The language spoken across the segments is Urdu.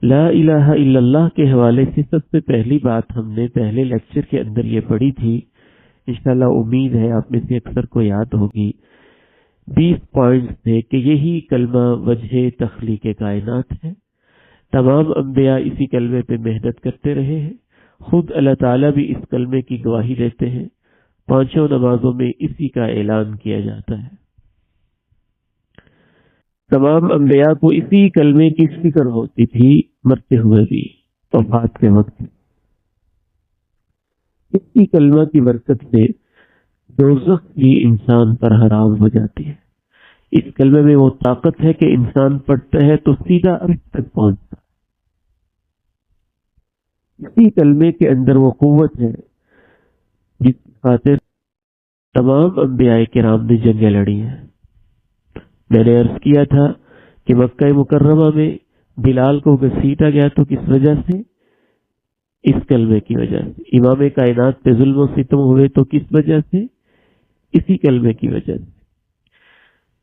لا الہ الا اللہ کے حوالے سے سب سے پہلی بات ہم نے پہلے لیکچر کے اندر یہ پڑھی تھی، انشاءاللہ امید ہے آپ میں سے اکثر کو یاد ہوگی، 20 پوائنٹس تھے کہ یہی کلمہ وجہ تخلیق کائنات ہے۔ تمام انبیاء اسی کلمے پہ محنت کرتے رہے ہیں، خود اللہ تعالیٰ بھی اس کلمے کی گواہی دیتے ہیں، 5 نمازوں میں اسی کا اعلان کیا جاتا ہے۔ تمام انبیاء کو اسی کلمے کی فکر ہوتی تھی، مرتے ہوئے بھی، وفات کے وقت۔ اسی کلمہ کی برکت سے دوزخ بھی انسان پر حرام ہو جاتی ہے۔ اس کلمے میں وہ طاقت ہے کہ انسان پڑھتا ہے تو سیدھا عرش تک پہنچتا ہے۔ اسی کلمے کے اندر وہ قوت ہے جس کی خاطر تمام انبیاء کرام نے جنگیں لڑی ہیں۔ میں نے عرض کیا تھا کہ مکہ مکرمہ میں بلال کو گھسیٹا گیا تو کس وجہ سے؟ اس کلمے کی وجہ سے۔ امام کائنات پہ ظلم و ستم ہوئے تو کس وجہ سے؟ اسی کلمے کی وجہ سے۔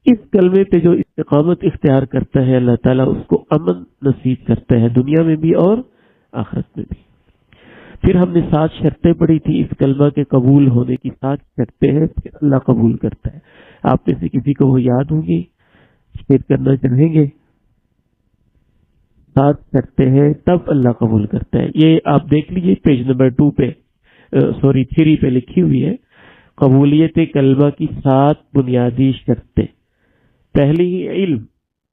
اس کلمے پہ جو استقامت اختیار کرتا ہے اللہ تعالیٰ اس کو امن نصیب کرتا ہے، دنیا میں بھی اور آخرت میں بھی۔ پھر ہم نے 7 شرطیں پڑھی تھی اس کلمہ کے قبول ہونے کی، 7 شرطیں ہیں، پھر اللہ قبول کرتا ہے۔ آپ میں سے کسی کو وہ یاد ہوں گی؟ شیئر کرنا چاہیں گے؟ 7 شرطیں ہیں تب اللہ قبول کرتا ہے۔ یہ آپ دیکھ لیجئے پیج نمبر 2 پہ 3 پہ لکھی ہوئی ہے، قبولیت کلمہ کی 7 بنیادی شرطیں۔ پہلی علم،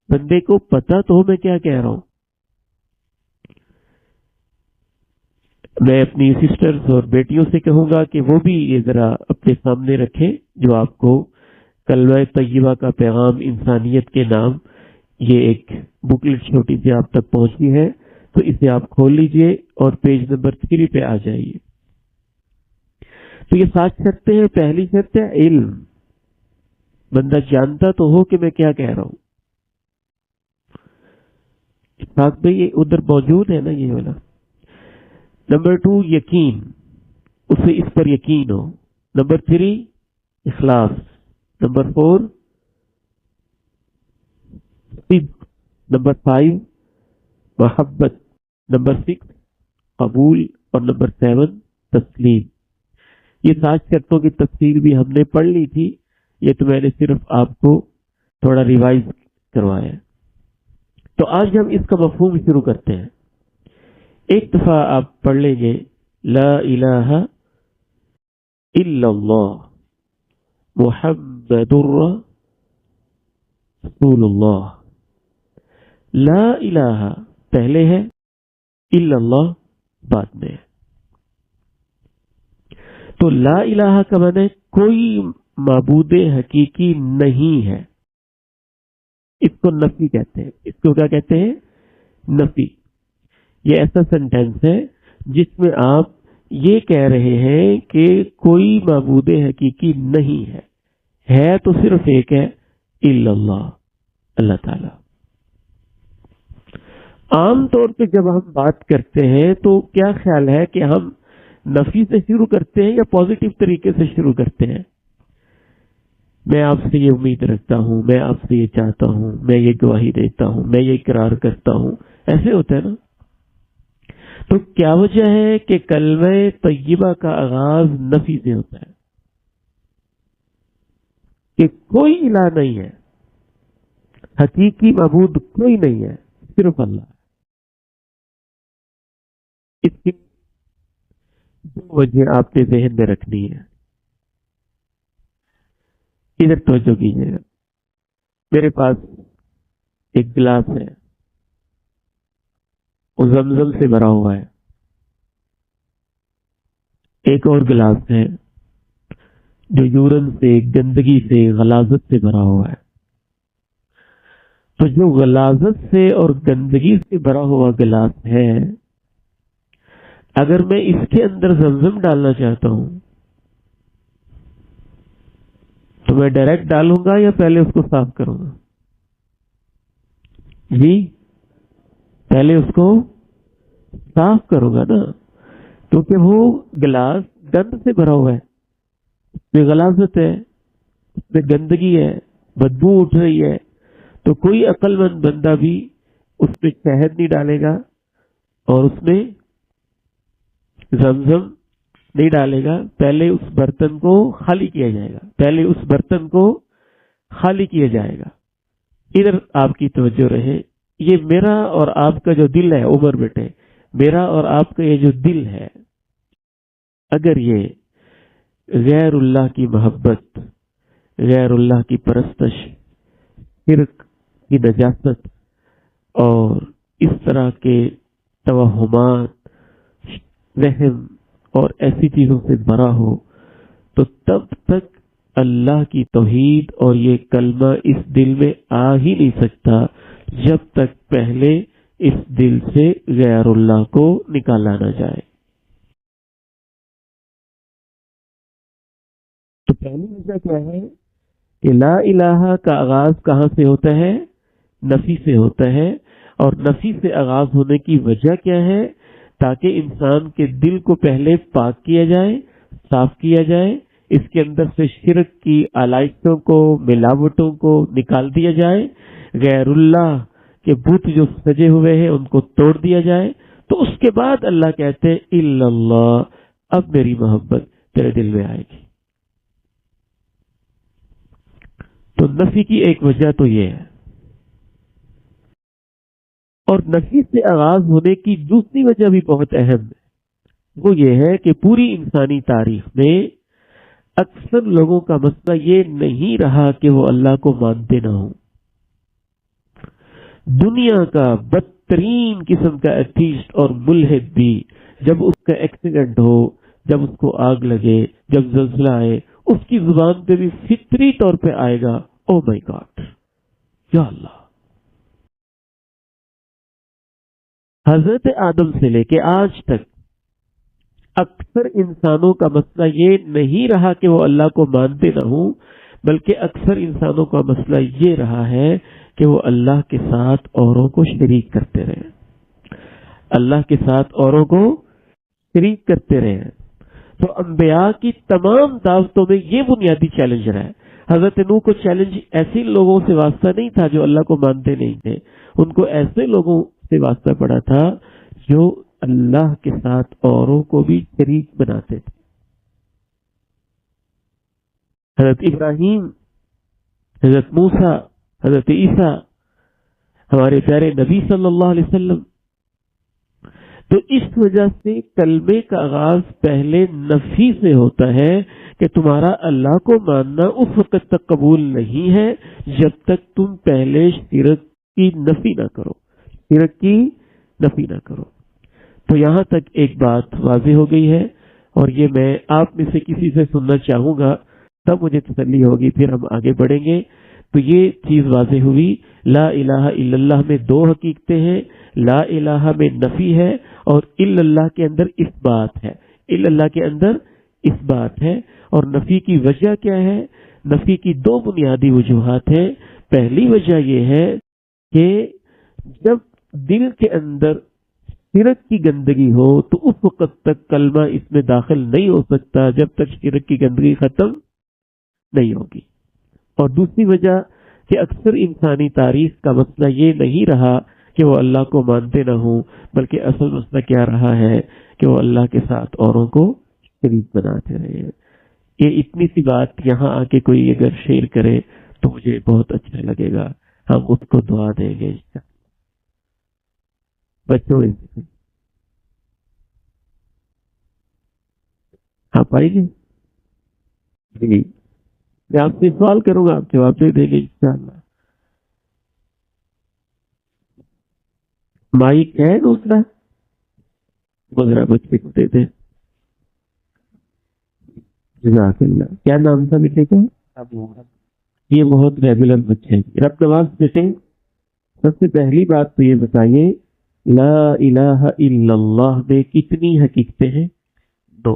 بندے کو پتہ تو میں کیا کہہ رہا ہوں۔ میں اپنی سسٹرز اور بیٹیوں سے کہوں گا کہ وہ بھی یہ ذرا اپنے سامنے رکھیں، جو آپ کو کلمہ طیبہ کا پیغام انسانیت کے نام، یہ ایک بکلٹ چھوٹی سی آپ تک پہنچی ہے، تو اسے آپ کھول لیجئے اور پیج نمبر 3 پہ آ جائیے۔ تو یہ 7 شرطیں ہیں۔ پہلی شرط ہے علم، بندہ جانتا تو ہو کہ میں کیا کہہ رہا ہوں۔ اسحاق بھائی یہ ادھر موجود ہے نا یہ والا۔ نمبر 2 یقین، اسے اس پر یقین ہو۔ نمبر 3 اخلاص۔ نمبر 4 صدق۔ نمبر 5 محبت۔ نمبر 6 قبول، اور نمبر 7 تسلیم۔ یہ 7 شرطوں کی تفصیل بھی ہم نے پڑھ لی تھی، یہ تو میں نے صرف آپ کو تھوڑا ریوائز کروایا ہے۔ تو آج ہم اس کا مفہوم شروع کرتے ہیں۔ ایک دفعہ آپ پڑھ لیں گے لا الہ الا اللہ محمد رسول اللہ۔ لا الہ پہلے ہے، الا اللہ بعد میں ہے۔ تو لا الہ کا معنی ہے کوئی معبود حقیقی نہیں ہے۔ اس کو نفی کہتے ہیں۔ اس کو کیا کہتے ہیں؟ نفی۔ یہ ایسا سینٹینس ہے جس میں آپ یہ کہہ رہے ہیں کہ کوئی معبود حقیقی نہیں ہے تو صرف ایک ہے، الا اللہ، اللہ تعالی۔ عام طور پہ جب ہم بات کرتے ہیں تو کیا خیال ہے کہ ہم نفی سے شروع کرتے ہیں یا پازیٹیو طریقے سے شروع کرتے ہیں؟ میں آپ سے یہ امید رکھتا ہوں، میں آپ سے یہ چاہتا ہوں، میں یہ گواہی دیتا ہوں، میں یہ اقرار کرتا ہوں، ایسے ہوتا ہے نا؟ تو کیا وجہ ہے کہ کلمہ طیبہ کا آغاز نفی سے ہوتا ہے کہ کوئی الہ نہیں ہے، حقیقی معبود کوئی نہیں ہے، صرف اللہ ہے۔ اس کی 2 وجہ آپ نے ذہن میں رکھنی ہے۔ ادھر توجہ کیجیے گا۔ میرے پاس ایک گلاس ہے، وہ زمزم سے بھرا ہوا ہے۔ ایک اور گلاس ہے جو یورن سے، گندگی سے، غلاظت سے بھرا ہوا ہے۔ تو جو غلاظت سے اور گندگی سے بھرا ہوا گلاس ہے، اگر میں اس کے اندر زمزم ڈالنا چاہتا ہوں تو میں ڈائریکٹ ڈالوں گا یا پہلے اس کو صاف کروں گا؟ جی پہلے اس کو صاف کروں گا نا، کیونکہ وہ گلاس گند سے بھرا ہوا ہے، اس میں غلاظت ہے، اس میں گندگی ہے، بدبو اٹھ رہی ہے۔ تو کوئی عقل مند بندہ بھی اس میں شہد نہیں ڈالے گا اور اس میں زمزم نہیں ڈالے گا، پہلے اس برتن کو خالی کیا جائے گا، پہلے اس برتن کو خالی کیا جائے گا۔ ادھر آپ کی توجہ رہے، یہ میرا اور آپ کا جو دل ہے عمر بیٹے، میرا اور آپ کا یہ جو دل ہے، اگر یہ غیر اللہ کی محبت، غیر اللہ کی پرستش، شرک کی نجاست اور اس طرح کے توہمات، وہم اور ایسی چیزوں سے بھرا ہو، تو تب تک اللہ کی توحید اور یہ کلمہ اس دل میں آ ہی نہیں سکتا جب تک پہلے اس دل سے غیر اللہ کو نکالا نہ جائے۔ تو پہلی وجہ کیا ہے کہ لا الہ کا آغاز کہاں سے ہوتا ہے؟ نفی سے ہوتا ہے، اور نفی سے آغاز ہونے کی وجہ کیا ہے؟ تاکہ انسان کے دل کو پہلے پاک کیا جائے، صاف کیا جائے، اس کے اندر سے شرک کی علائقوں کو، ملاوٹوں کو نکال دیا جائے، غیر اللہ کے بت جو سجے ہوئے ہیں ان کو توڑ دیا جائے۔ تو اس کے بعد اللہ کہتے ہیں الا اللہ، اب میری محبت تیرے دل میں آئے گی۔ تو نفی کی ایک وجہ تو یہ ہے، اور نفی سے آغاز ہونے کی دوسری وجہ بھی بہت اہم ہے، وہ یہ ہے کہ پوری انسانی تاریخ میں اکثر لوگوں کا مسئلہ یہ نہیں رہا کہ وہ اللہ کو مانتے نہ ہوں۔ دنیا کا بدترین قسم کا ایتھیسٹ اور ملحد بھی جب اس کا ایکسیڈنٹ ہو، جب اس کو آگ لگے، جب زلزلہ آئے، اس کی زبان پہ بھی فطری طور پہ آئے گا او مائی گاڈ، یا اللہ۔ حضرت آدم سے لے کے آج تک اکثر انسانوں کا مسئلہ یہ نہیں رہا کہ وہ اللہ کو مانتے نہ ہوں، بلکہ اکثر انسانوں کا مسئلہ یہ رہا ہے کہ وہ اللہ کے ساتھ اوروں کو شریک کرتے رہے، اللہ کے ساتھ اوروں کو شریک کرتے رہے۔ تو انبیاء کی تمام دعوتوں میں یہ بنیادی چیلنج رہا ہے۔ حضرت نوح کو چیلنج ایسے لوگوں سے واسطہ نہیں تھا جو اللہ کو مانتے نہیں تھے، ان کو ایسے لوگوں سے واسطہ پڑا تھا جو اللہ کے ساتھ اوروں کو بھی شریک بناتے تھے۔ حضرت ابراہیم، حضرت موسیٰ، حضرت عیسیٰ، ہمارے پیارے نبی صلی اللہ علیہ وسلم۔ تو اس وجہ سے کلمے کا آغاز پہلے نفی سے ہوتا ہے کہ تمہارا اللہ کو ماننا اس وقت تک قبول نہیں ہے جب تک تم پہلے شرک کی نفی نہ کرو، شرک کی نفی نہ کرو۔ تو یہاں تک ایک بات واضح ہو گئی ہے، اور یہ میں آپ میں سے کسی سے سننا چاہوں گا، تب مجھے تسلی ہوگی، پھر ہم آگے بڑھیں گے۔ تو یہ چیز واضح ہوئی، لا الہ الا اللہ میں دو حقیقتیں ہیں، لا الہ میں نفی ہے اور الا اللہ کے اندر اس بات ہے، الا اللہ کے اندر اس بات ہے۔ اور نفی کی وجہ کیا ہے؟ نفی کی دو بنیادی وجوہات ہیں۔ پہلی وجہ یہ ہے کہ جب دل کے اندر شرک کی گندگی ہو تو اس وقت تک کلمہ اس میں داخل نہیں ہو سکتا جب تک شرک کی گندگی ختم نہیں ہوگی۔ اور دوسری وجہ کہ اکثر انسانی تاریخ کا مسئلہ یہ نہیں رہا کہ وہ اللہ کو مانتے نہ ہوں، بلکہ اصل مسئلہ کیا رہا ہے کہ وہ اللہ کے ساتھ اوروں کو شریک بناتے رہے ہیں۔ یہ اتنی سی بات یہاں آ کے کوئی اگر شیئر کرے تو مجھے بہت اچھا لگے گا، ہم اس کو دعا دیں گے۔ بچوں آپ آئیں گے؟ جی میں آپ سے سوال کروں گا، آپ جواب دے دیں گے انشاءاللہ۔ مائک ہے دوسرا؟ ذرا بچے کو دے دیں۔ جزاک اللہ۔ کیا نام تھا بیٹے کا؟ یہ بہت ریگولر بچے ہیں۔ رب نواز بیٹے، سب سے پہلی بات تو یہ بتائیے لا الہ الا اللہ میں کتنی حقیقتیں ہیں؟ دو۔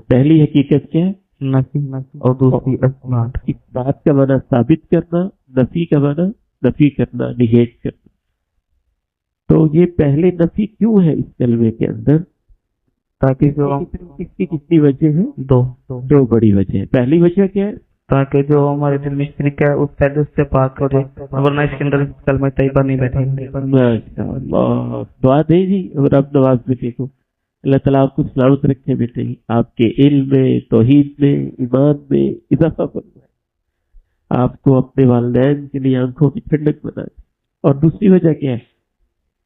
پہلی حقیقت کیا ہے؟ نفی، اور دوسری اثبات۔ اس بات کا معنی ثابت کرنا، نفی کا معنی نفی کرنا، نیگیٹ کرنا۔ تو یہ پہلے نفی کیوں ہے اس کلمے کے اندر؟ تاکہ کس کی وجہ ہے؟ دو بڑی وجہ ہے۔ پہلی وجہ کیا ہے؟ تاکہ جو ہمارے دل میں شرک ہے اس پہلے اس سے پاک ہو جائے، ورنہ اس کے اندر کلمہ طیبہ نہیں بیٹھے گا۔ ماشاء اللہ، دعا دے جی اور اب نواز بیٹے کو اللہ تعالیٰ آپ کو سلامت رکھے بیٹے، آپ کے علم میں، توحید میں، ایمان میں اضافہ فرمائے، آپ کو اپنے والدین کے لیے آنکھوں کی ٹھنڈک بنائے۔ اور دوسری وجہ کیا ہے؟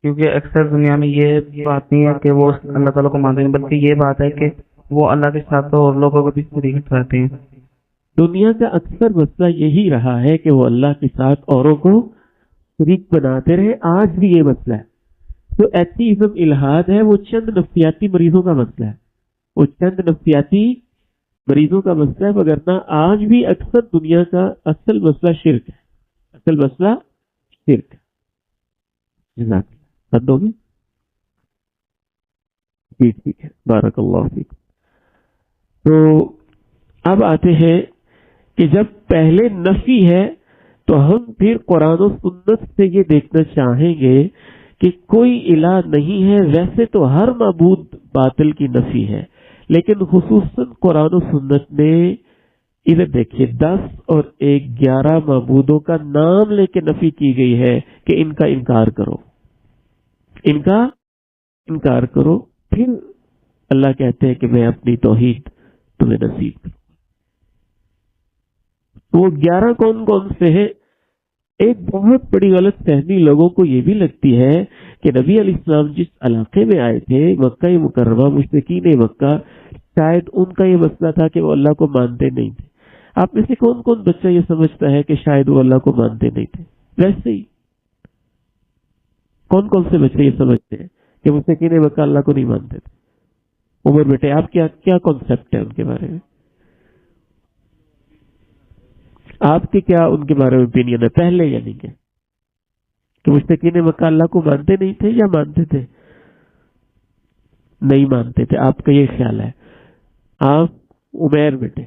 کیونکہ اکثر دنیا میں یہ بات نہیں ہے کہ وہ اللہ تعالیٰ کو مانتے ہیں، بلکہ یہ بات ہے کہ وہ اللہ کے ساتھ اور لوگوں کو بھی شریک ٹھہراتے ہیں۔ دنیا کا اکثر مسئلہ یہی رہا ہے کہ وہ اللہ کے ساتھ اوروں کو شریک بناتے رہے، آج بھی یہ مسئلہ ہے۔ جو ایتھیزم الہاد ہے وہ چند نفسیاتی مریضوں کا مسئلہ ہے، وہ چند نفسیاتی مریضوں کا مسئلہ ہے، وگرنہ آج بھی اکثر دنیا کا اصل مسئلہ شرک ہے، اصل مسئلہ شرک ہے۔ جزاک اللہ، بند ہوگی؟ جی ٹھیک ہے، بارک اللہ فیک۔ تو اب آتے ہیں کہ جب پہلے نفی ہے تو ہم پھر قرآن و سنت سے یہ دیکھنا چاہیں گے کہ کوئی الہ نہیں ہے۔ ویسے تو ہر معبود باطل کی نفی ہے، لیکن خصوصاً قرآن و سنت میں ادھر دیکھیے 10 اور 11 معبودوں کا نام لے کے نفی کی گئی ہے کہ ان کا انکار کرو، ان کا انکار کرو۔ پھر اللہ کہتے ہیں کہ میں اپنی توحید تمہیں نصیب کروں۔ وہ 11 کون کون سے ہیں؟ ایک بہت بڑی غلط فہمی لوگوں کو یہ بھی لگتی ہے کہ نبی علیہ السلام جس علاقے میں آئے تھے، مکہ مکرمہ، مشرکین مکہ، شاید ان کا یہ مسئلہ تھا کہ وہ اللہ کو مانتے نہیں تھے۔ آپ میں سے کون کون بچہ یہ سمجھتا ہے کہ شاید وہ اللہ کو مانتے نہیں تھے؟ ویسے ہی کون کون سے بچے یہ سمجھتے ہیں کہ مشرکین مکہ اللہ کو نہیں مانتے تھے؟ عمر بیٹے، آپ کیا کانسیپٹ ہے ان کے بارے میں؟ آپ کے کیا ان کے بارے میں اوپینین ہے؟ پہلے یعنی کہ مشرکین مکہ اللہ کو مانتے نہیں تھے یا مانتے تھے؟ نہیں مانتے تھے، آپ کا یہ خیال ہے۔ آپ عمیر بیٹے،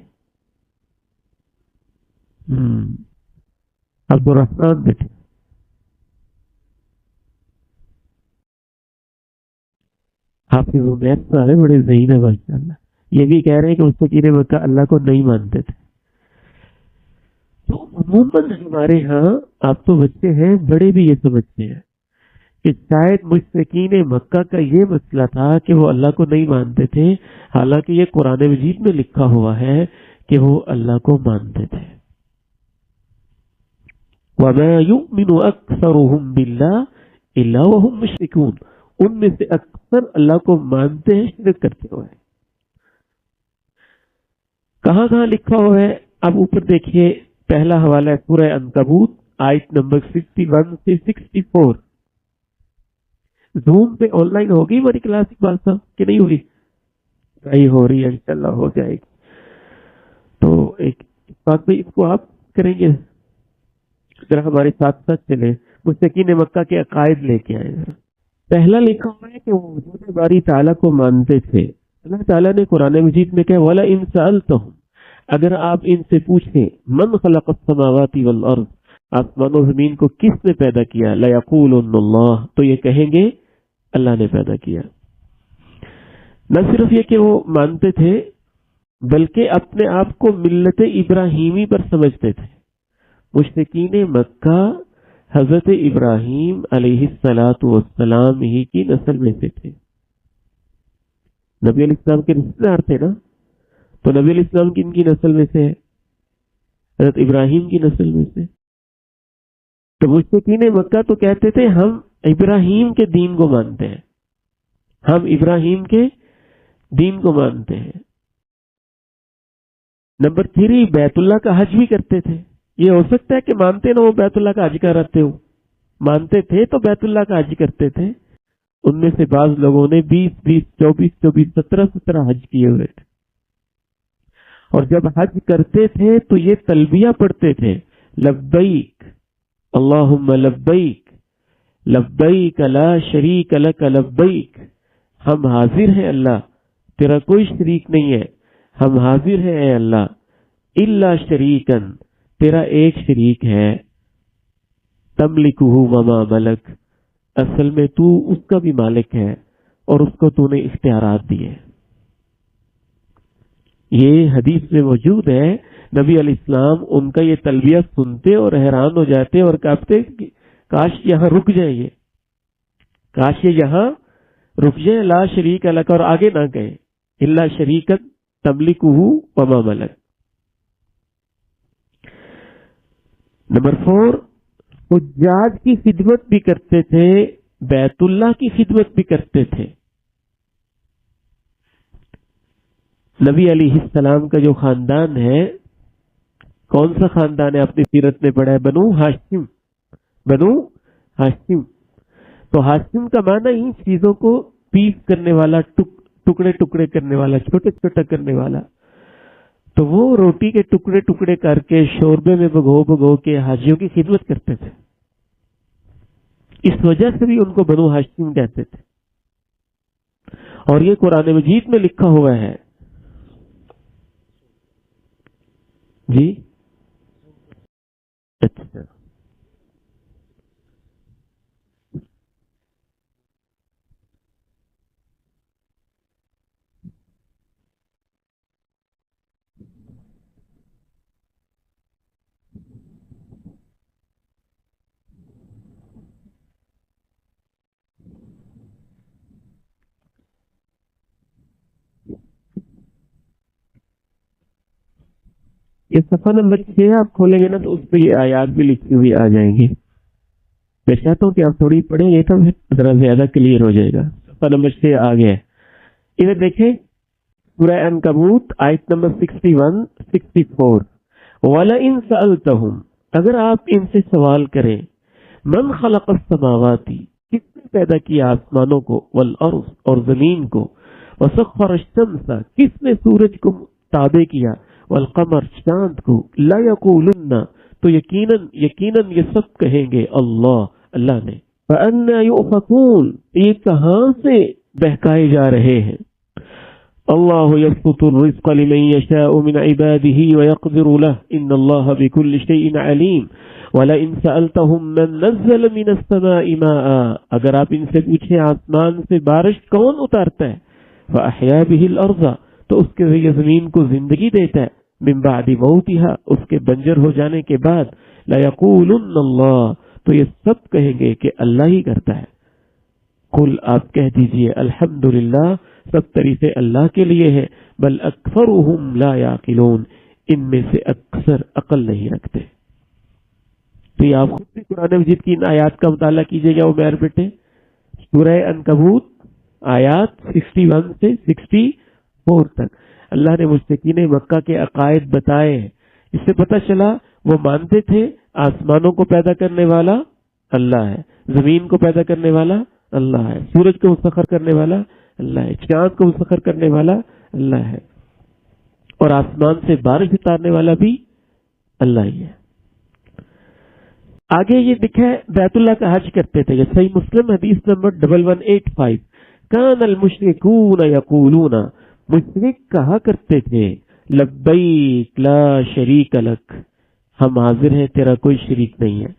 عبدالرحمان بیٹے، حافظ عمیر سارے بڑے ذہین ہیں ماشاء اللہ، یہ بھی کہہ رہے ہیں کہ مشرکین مکہ اللہ کو نہیں مانتے تھے۔ تو عموماً ہمارے ہاں آپ تو بچے ہیں، بڑے بھی یہ سمجھتے ہیں کہ شاید مشرکین مکہ کا یہ مسئلہ تھا کہ وہ اللہ کو نہیں مانتے تھے، حالانکہ یہ قرآن مجید میں لکھا ہوا ہے کہ وہ اللہ کو مانتے تھے۔ وَمَا يُؤْمِنُ أَكْثَرُهُمْ بِاللَّهِ إِلَّا وَهُمْ مُشْرِكُونَ، ان میں سے اکثر اللہ کو مانتے ہیں شرک کرتے ہوئے۔ کہاں کہاں لکھا ہوا ہے؟ اب اوپر دیکھیے، پہلا حوالہ ہے سورہ عنکبوت، آیت نمبر 61 سے 64۔ زوم پہ آن لائن ہوگی ہماری کلاس اقبال صاحب کہ نہیں ہوگی؟ نہیں ہو رہی ہے، انشاءاللہ ہو جائے گی۔ تو ایک بات بھائی، اس کو آپ کریں گے ذرا ہمارے ساتھ ساتھ چلے، مشرکین مکہ کے عقائد لے کے آئے۔ پہلا لکھا ہوا ہے کہ وہ وجود باری تعالیٰ کو مانتے تھے۔ اللہ تعالیٰ نے قرآن مجید میں کہا وَلَئِن سَأَلْتَهُمْ، اگر آپ ان سے پوچھیں من خلق السماوات والارض، آسمان و زمین کو کس نے پیدا کیا، لَيَقُولُنَّ اللَّهُ، تو یہ کہیں گے اللہ نے پیدا کیا۔ نہ صرف یہ کہ وہ مانتے تھے بلکہ اپنے آپ کو ملت ابراہیمی پر سمجھتے تھے۔ مشرکین مکہ حضرت ابراہیم علیہ السلام ہی کی نسل میں سے تھے، نبی علیہ السلام کے رشتہ دار تھے نا، تو نبی علیہ السلام کن کی نسل میں سے ہے؟ حضرت ابراہیم کی نسل میں سے۔ تو مشرکین مکہ تو کہتے تھے ہم ابراہیم کے دین کو مانتے ہیں، ہم ابراہیم کے دین کو مانتے ہیں۔ نمبر 3، بیت اللہ کا حج بھی کرتے تھے۔ یہ ہو سکتا ہے کہ مانتے نہ وہ بیت اللہ کا حج کراتے ہو، مانتے تھے تو بیت اللہ کا حج کرتے تھے۔ ان میں سے بعض لوگوں نے 20 24 17 حج کیے ہوئے تھے، اور جب حج کرتے تھے تو یہ تلبیہ پڑھتے تھے، لبیک اللہم لبیک لبیک لا شریک لک لبیک، ہم حاضر ہیں اللہ، تیرا کوئی شریک نہیں ہے، ہم حاضر ہیں اے اللہ، الا شریکن، تیرا ایک شریک ہے، تملکہ وما ملک، اصل میں تو اس کا بھی مالک ہے اور اس کو تو نے اختیارات دیے۔ یہ حدیث میں موجود ہے. نبی علیہ السلام ان کا یہ تلبیہ سنتے اور حیران ہو جاتے اور کہتے کاش یہاں رک جائیں، یہ کاش یہ یہاں رک جائیں. لا شریک لک، اور آگے نہ گئے الا شریکت تملکہ وما ملک. نمبر 4، حجاج کی خدمت بھی کرتے تھے، بیت اللہ کی خدمت بھی کرتے تھے. نبی علیہ السلام کا جو خاندان ہے، کون سا خاندان ہے؟ اپنی سیرت میں پڑھا ہے، بنو ہاشم. بنو ہاشم. تو ہاشم کا معنی ہی چیزوں کو پیس کرنے والا، ٹکڑے ٹکڑے کرنے والا، چھوٹے چھوٹے کرنے والا. تو وہ روٹی کے ٹکڑے ٹکڑے کر کے شوربے میں بھگو کے حاجیوں کی خدمت کرتے تھے. اس وجہ سے بھی ان کو بنو ہاشم کہتے تھے. اور یہ قرآن مجید میں لکھا ہوا ہے. جی اچھا، یہ صفحہ نمبر 6 آپ کھولیں گے نا تو اس پہ یہ آیات بھی لکھی ہوئی آ جائیں گی. میں چاہتا ہوں کہ آپ تھوڑی پڑھیں گے تو ذرا زیادہ کلیئر ہو جائے گا. صفحہ نمبر 6 آ گیا ہے. ادھر دیکھیں سورہ عنکبوت آیت نمبر 61 64. وَلَئِن سَأَلْتَهُمْ، اگر آپ ان سے سوال کریں، من خلق السماوات، کس نے پیدا کیا آسمانوں کو، والارض، اور زمین کو، وسخر الشمس، کس نے سورج کو تابع کیا، والقمر، چاند کو، لا یقولن، تو یقیناً یہ سب کہیں گے اللہ نے. فَأَنَّا يُؤْفَكُونَ، یہ کہاں سے بہکائے جا رہے ہیں. اللہ يبسط الرزق لمن يشاء من عباده ويقدر له ان الله بكل شيء عليم. وَلَئِن سَأَلْتَهُم مَّن نَّزَّلَ مِنَ السَّمَاءِ مَاءً، اگر آپ ان سے پوچھیں آسمان سے بارش کون اتارتا ہے، فَأَحْيَا بِهِ الْأَرْضَ، تو اس کے ذریعے زمین کو زندگی دیتا ہے، من بعد موتها، اس کے بنجر ہو جانے کے بعد، لَيَقُولُنَّ اللَّهُ، تو یہ سب کہیں گے کہ اللہ ہی کرتا ہے. قل، آپ کہہ دیجئے، الحمدللہ، سب تعریفیں اللہ کے لیے ہے، بل اکثرهم لا یعقلون، ان میں سے اکثر عقل نہیں رکھتے. تو یہ آپ خود بھی قرآن مجید کی ان آیات کا مطالعہ کیجئے گا عمیر بیٹے. سورہ عنکبوت آیات 61 سے 64 تک اللہ نے مشرکین مکہ کے عقائد بتائے ہیں. اس سے پتہ چلا وہ مانتے تھے آسمانوں کو پیدا کرنے والا اللہ ہے، زمین کو پیدا کرنے والا اللہ ہے، سورج کو مسخر کرنے والا اللہ ہے، چاند کو مسخر کرنے والا اللہ ہے، اور آسمان سے بارش اتارنے والا بھی اللہ ہی ہے. آگے یہ لکھا ہے بیت اللہ کا حج کرتے تھے. صحیح مسلم حدیث نمبر 1185. کان المشرکون یقولون، مشرک کہا کرتے تھے، لبیک لا شریک لک، ہم حاضر ہیں تیرا کوئی شریک نہیں ہے.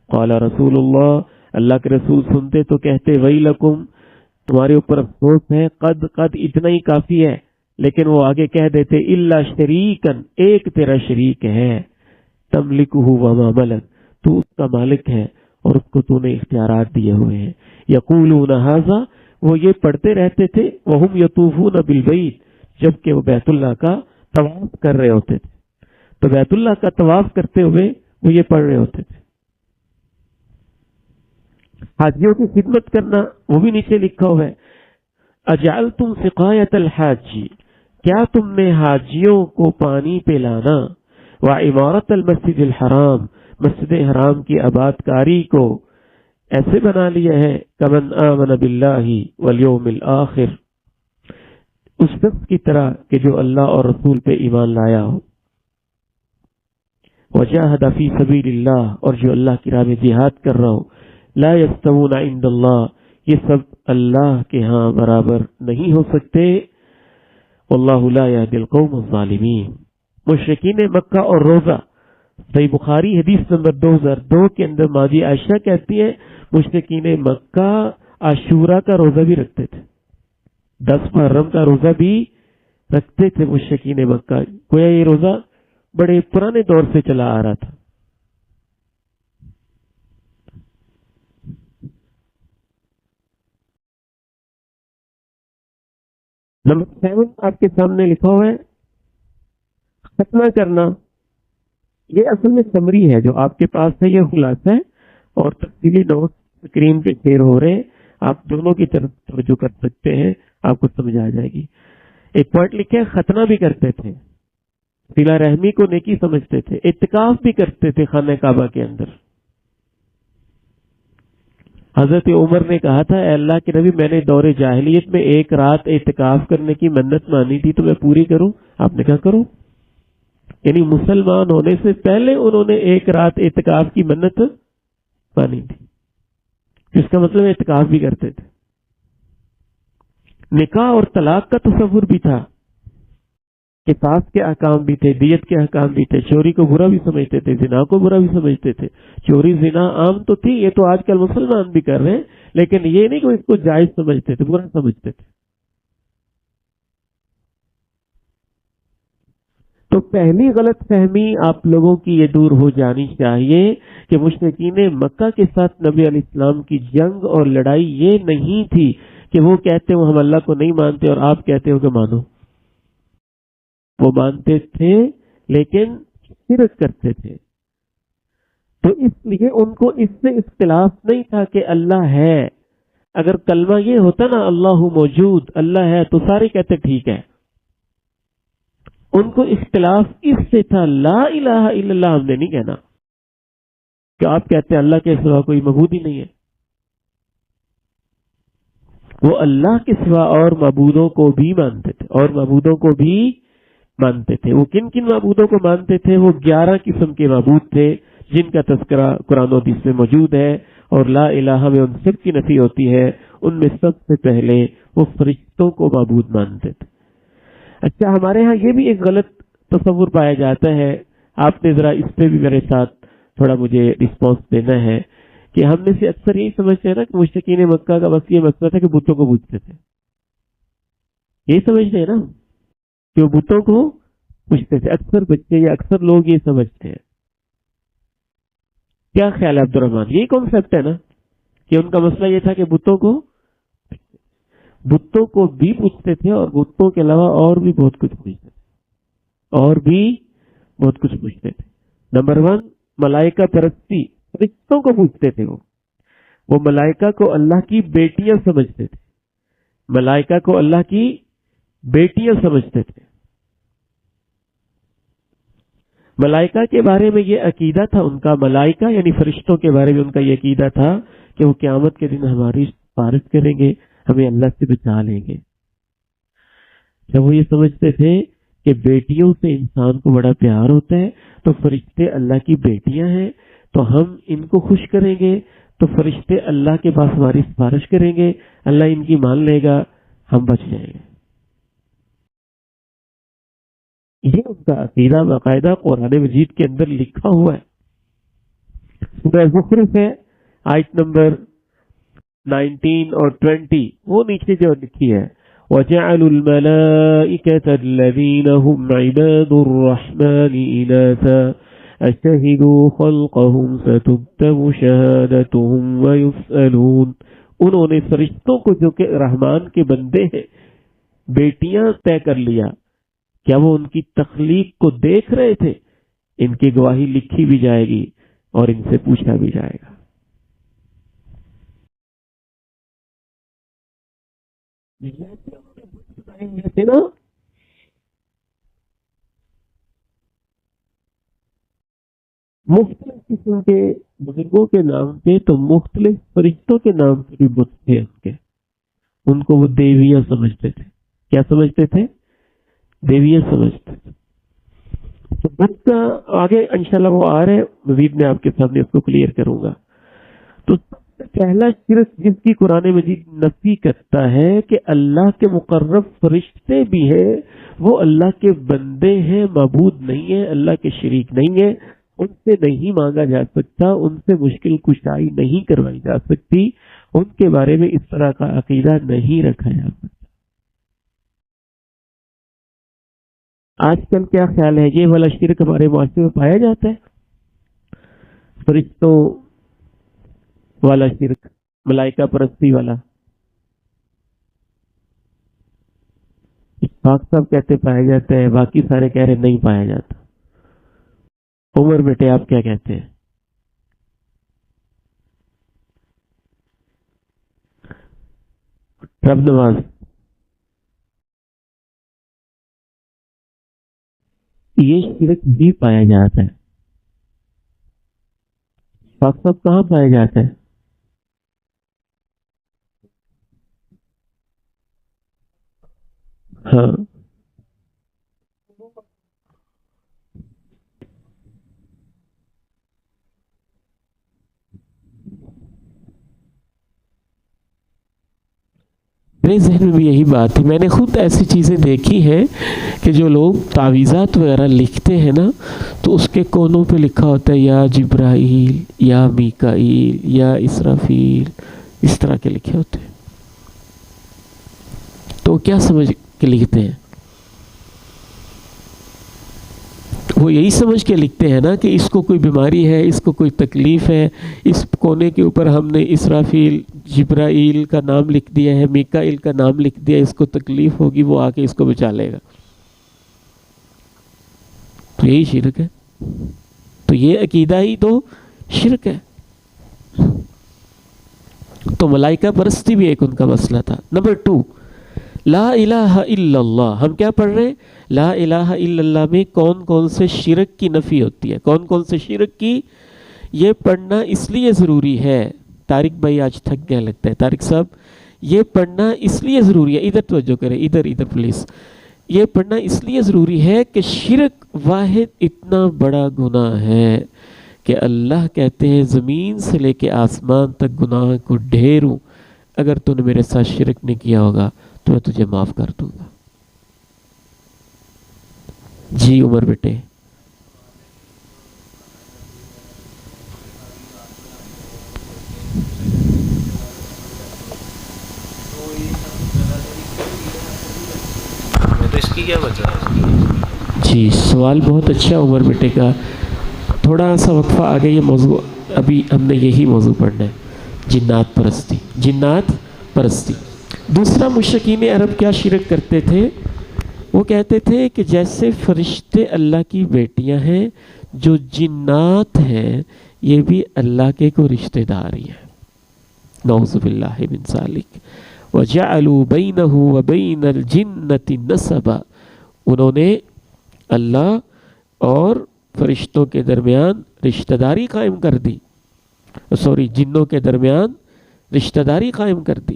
قال رسول اللہ، اللہ کے رسول سنتے تو کہتے، ویلکم، تمہارے اوپر افسوس ہے، قد اتنا ہی کافی ہے. لیکن وہ آگے کہہ دیتے، الا شریکن، ایک تیرا شریک ہے، تملکہ وما ملک، تو اس کا مالک ہے اور اس کو تو نے اختیارات دیے ہوئے ہیں. یقولون ھذا، وہ یہ پڑھتے رہتے تھے، وہم یطوفون بالبیت، جبکہ وہ بیت اللہ کا طواف کر رہے ہوتے تھے. تو بیت اللہ کا طواف کرتے ہوئے وہ یہ پڑھ رہے ہوتے تھے. حاجیوں کی خدمت کرنا وہ بھی نیچے لکھا ہوا ہے. اجعلتم سقایت الحاج، کیا تم نے حاجیوں کو پانی پلانا، وعمارت المسجد الحرام، مسجد حرام کی آباد کاری کو ایسے بنا لیا ہے، کمن آمن باللہ والیوم الآخر، اس شخص کی طرح کہ جو اللہ اور رسول پہ ایمان لایا ہو، وجاہد فی سبیل اللہ، اور جو اللہ کی راہ میں جہاد کر رہا ہو. لا یستوون عند اللہ، یہ سب اللہ کے ہاں برابر نہیں ہو سکتے. واللہ لا یہدی القوم الظالمین. مشرکین مکہ اور روزہ، صحیح بخاری حدیث نمبر 2002 کے اندر ماضی عائشہ کہتی ہے، مشرکین مکہ عاشورہ کا روزہ بھی رکھتے تھے، 10 محرم کا روزہ بھی رکھتے تھے مشرکین مکہ. گویا یہ روزہ بڑے پرانے دور سے چلا آ رہا تھا. نمبر 7 آپ کے سامنے لکھا ہوا ہے ختمہ کرنا. یہ اصل میں سمری ہے جو آپ کے پاس ہے, یہ خلاصہ ہے, اور تفصیلی نوٹ اسکرین پہ شیئر ہو رہے ہیں. آپ دونوں کی طرف توجہ کر سکتے ہیں, آپ کو سمجھ آ جائے گی. ایک پوائنٹ لکھے ختنہ بھی کرتے تھے, صلہ رحمی کو نیکی سمجھتے تھے, اعتکاف بھی کرتے تھے خانہ کعبہ کے اندر. حضرت عمر نے کہا تھا اے اللہ کے نبی میں نے دور جاہلیت میں ایک رات اعتکاف کرنے کی منت مانی تھی تو میں پوری کروں. آپ نے کہا کرو. یعنی مسلمان ہونے سے پہلے انہوں نے ایک رات اعتکاف کی منت مانی تھی. اس کا مطلب اعتکاف بھی کرتے تھے. نکاح اور طلاق کا تصور بھی تھا, قصاص کے احکام بھی تھے, دیت کے احکام بھی تھے. چوری کو برا بھی سمجھتے تھے, زنا کو برا بھی سمجھتے تھے. چوری زنا عام تو تھی, یہ تو آج کل مسلمان بھی کر رہے ہیں, لیکن یہ نہیں کہ اس کو جائز سمجھتے تھے, برا سمجھتے تھے. تو پہلی غلط فہمی آپ لوگوں کی یہ دور ہو جانی چاہیے کہ مشرکین مکہ کے ساتھ نبی علیہ السلام کی جنگ اور لڑائی یہ نہیں تھی کہ وہ کہتے ہو ہم اللہ کو نہیں مانتے اور آپ کہتے ہو کہ مانو. وہ مانتے تھے لیکن شرک کرتے تھے. تو اس لیے ان کو اس سے اختلاف نہیں تھا کہ اللہ ہے. اگر کلمہ یہ ہوتا نا اللہ موجود, اللہ ہے, تو سارے کہتے ٹھیک ہے. ان کو اختلاف اس سے تھا لا الہ الا اللہ ہم نے نہیں کہنا, کہ آپ کہتے ہیں اللہ کے سوا کوئی معبود ہی نہیں ہے. وہ اللہ کے سوا اور معبودوں کو بھی مانتے تھے, اور معبودوں کو بھی مانتے تھے. وہ کن کن معبودوں کو مانتے تھے؟ وہ 11 قسم کے معبود تھے جن کا تذکرہ قرآن و حدیث میں موجود ہے, اور لا الہ میں ان سب کی نفی ہوتی ہے. ان میں سب سے پہلے وہ فرشتوں کو معبود مانتے تھے. اچھا, ہمارے ہاں یہ بھی ایک غلط تصور پایا جاتا ہے, آپ نے ذرا اس پہ بھی میرے ساتھ تھوڑا مجھے رسپانس دینا ہے, کہ ہم میں سے اکثر یہی سمجھتے ہیں نا کہ مشرکین مکہ کا بس یہ مسئلہ تھا کہ بتوں کو پوجتے تھے. یہی سمجھتے ہیں نا کہ وہ بتوں کو پوجتے تھے. اکثر بچے یا اکثر لوگ یہ سمجھتے ہیں. کیا خیال ہے عبد الرحمان؟ یہی کانسیپٹ ہے نا کہ ان کا مسئلہ یہ تھا کہ بتوں کو بھی پوچھتے تھے, اور بتوں کے علاوہ اور بھی بہت کچھ پوچھتے تھے. نمبر 1 ملائکہ پرستی, فرشتوں کو پوچھتے تھے. وہ ملائکہ کو اللہ کی بیٹیاں سمجھتے تھے. ملائکہ کو اللہ کی بیٹیاں سمجھتے تھے. ملائکہ کے بارے میں یہ عقیدہ تھا ان کا, ملائکہ یعنی فرشتوں کے بارے میں ان کا یہ عقیدہ تھا کہ وہ قیامت کے دن ہماری سفارش کریں گے, ہمیں اللہ سے بچا لیں گے. جب وہ یہ سمجھتے تھے کہ بیٹیوں سے انسان کو بڑا پیار ہوتا ہے, تو فرشتے اللہ کی بیٹیاں ہیں, تو ہم ان کو خوش کریں گے, تو فرشتے اللہ کے پاس ہماری سفارش کریں گے, اللہ ان کی مان لے گا, ہم بچ جائیں گے. یہ ان کا عقیدہ باقاعدہ قرآن مجید کے اندر لکھا ہوا ہے. سورہ زخرف ہے, آیت نمبر 19 اور 20, وہ نیچے جو لکھی ہے وَجَعَلُوا الْمَلَائِكَةَ الَّذِينَ هُمْ عِبَادُ الرَّحْمَنِ إِنَاثًا أَشَهِدُوا خَلْقَهُمْ سَتُكْتَبُ شَهَادَتُهُمْ وَيُسْأَلُونَ. انہوں نے فرشتوں کو جو کہ رحمان کے بندے ہیں بیٹیاں طے کر لیا. کیا وہ ان کی تخلیق کو دیکھ رہے تھے؟ ان کی گواہی لکھی بھی جائے گی اور ان سے پوچھا بھی جائے گا. نا مختلف قسم کے بزرگوں کے نام تھے, تو مختلف فرشتوں کے نام سے بھی بت تھے ان کے. ان کو وہ دیویاں سمجھتے تھے. کیا سمجھتے تھے؟ دیویاں سمجھتے تھے. تو بت کا آگے انشاءاللہ وہ آ رہے, مزید میں آپ کے سامنے اس کو کلیئر کروں گا. تو پہلا شرک جس کی قرآن مجید نفی کرتا ہے کہ اللہ کے مقرب فرشتے بھی ہیں, وہ اللہ کے بندے ہیں, معبود نہیں ہیں, اللہ کے شریک نہیں ہیں, ان سے نہیں مانگا جا سکتا, ان سے مشکل کشائی نہیں کروائی جا سکتی, ان کے بارے میں اس طرح کا عقیدہ نہیں رکھا جا سکتا. آج کل کیا خیال ہے، یہ والا شرک ہمارے معاشرے میں پایا جاتا ہے؟ فرشتوں والا شرک، ملائکہ پرستی والا؟ پاک صاحب کہتے پایا جاتا ہے، باقی سارے کہہ رہے نہیں پایا جاتا۔ عمر بیٹے آپ کیا کہتے ہیں؟ رب نواز یہ شرک بھی پایا جاتا ہے، پاک صاحب کہاں پایا جاتا ہے؟ ہاں میرے ذہن میں بھی یہی بات تھی، میں نے خود ایسی چیزیں دیکھی ہیں کہ جو لوگ تعویذات وغیرہ لکھتے ہیں نا، تو اس کے کونوں پہ لکھا ہوتا ہے یا جبرائیل یا میکائیل یا اسرافیل، اس طرح کے لکھے ہوتے ہیں۔ تو کیا سمجھ کے لکھتے ہیں؟ وہ یہی سمجھ کے لکھتے ہیں نا کہ اس کو کوئی بیماری ہے، اس کو کوئی تکلیف ہے، اس کونے کے اوپر ہم نے اسرافیل جبرائیل کا نام لکھ دیا ہے، میکائیل کا نام لکھ دیا، اس کو تکلیف ہوگی وہ آ کے اس کو بچا لے گا۔ تو یہی شرک ہے، تو یہ عقیدہ ہی تو شرک ہے۔ تو ملائکہ پرستی بھی ایک ان کا مسئلہ تھا۔ نمبر 2، لا الہ الا اللہ۔ ہم کیا پڑھ رہے ہیں؟ لا الہ الا اللہ میں کون کون سے شرک کی نفی ہوتی ہے، کون کون سے شرک کی؟ یہ پڑھنا اس لیے ضروری ہے، طارق بھائی آج تھک گئے لگتا ہے، طارق صاحب یہ پڑھنا اس لیے ضروری ہے، ادھر توجہ کریں، ادھر پلیز، یہ پڑھنا اس لیے ضروری ہے کہ شرک واحد اتنا بڑا گناہ ہے کہ اللہ کہتے ہیں زمین سے لے کے آسمان تک گناہ کو ڈھیروں، اگر تو نے میرے ساتھ شرک نہیں کیا ہوگا تو میں تجھے معاف کر دوں گا۔ جی عمر بیٹے، تو اس کی کیا وجہ ہے؟ جی سوال بہت اچھا عمر بیٹے کا، تھوڑا سا وقفہ آگے، یہ موضوع ابھی ہم نے یہی موضوع پڑھنا ہے، جنات پرستی، جنات پرستی۔ دوسرا، مشرکین عرب کیا شرک کرتے تھے؟ وہ کہتے تھے کہ جیسے فرشتے اللہ کی بیٹیاں ہیں، جو جنات ہیں یہ بھی اللہ کے کو رشتہ دار ہی ہیں، نعوذ باللہ من ذالک۔ وَجَعَلُوا بَيْنَهُ وَبَيْنَ الْجِنَّةِ نَسَبًا، انہوں نے اللہ اور فرشتوں کے درمیان رشتہ داری قائم کر دی، جنوں کے درمیان رشتہ داری قائم کر دی۔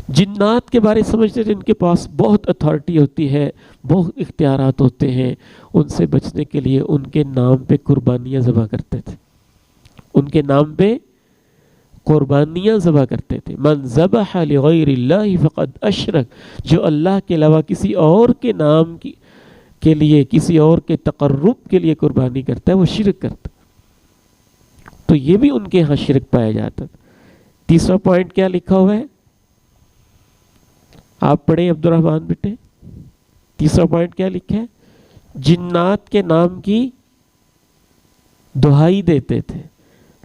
جنات کے بارے سمجھتے تھے ان کے پاس بہت اتھارٹی ہوتی ہے، بہت اختیارات ہوتے ہیں، ان سے بچنے کے لیے ان کے نام پہ قربانیاں ذبح کرتے تھے، ان کے نام پہ قربانیاں ذبح کرتے تھے۔ من ذبح لغیر اللہ فقد اشرک، جو اللہ کے علاوہ کسی اور کے نام کے لیے، کسی اور کے تقرب کے لیے قربانی کرتا ہے وہ شرک کرتا ہے۔ تو یہ بھی ان کے ہاں شرک پایا جاتا ہے۔ تیسرا پوائنٹ کیا لکھا ہوا ہے؟ آپ پڑھیں عبد الرحمن بیٹے، تیسرا پوائنٹ کیا لکھا ہے؟ جنات کے نام کی دہائی دیتے تھے۔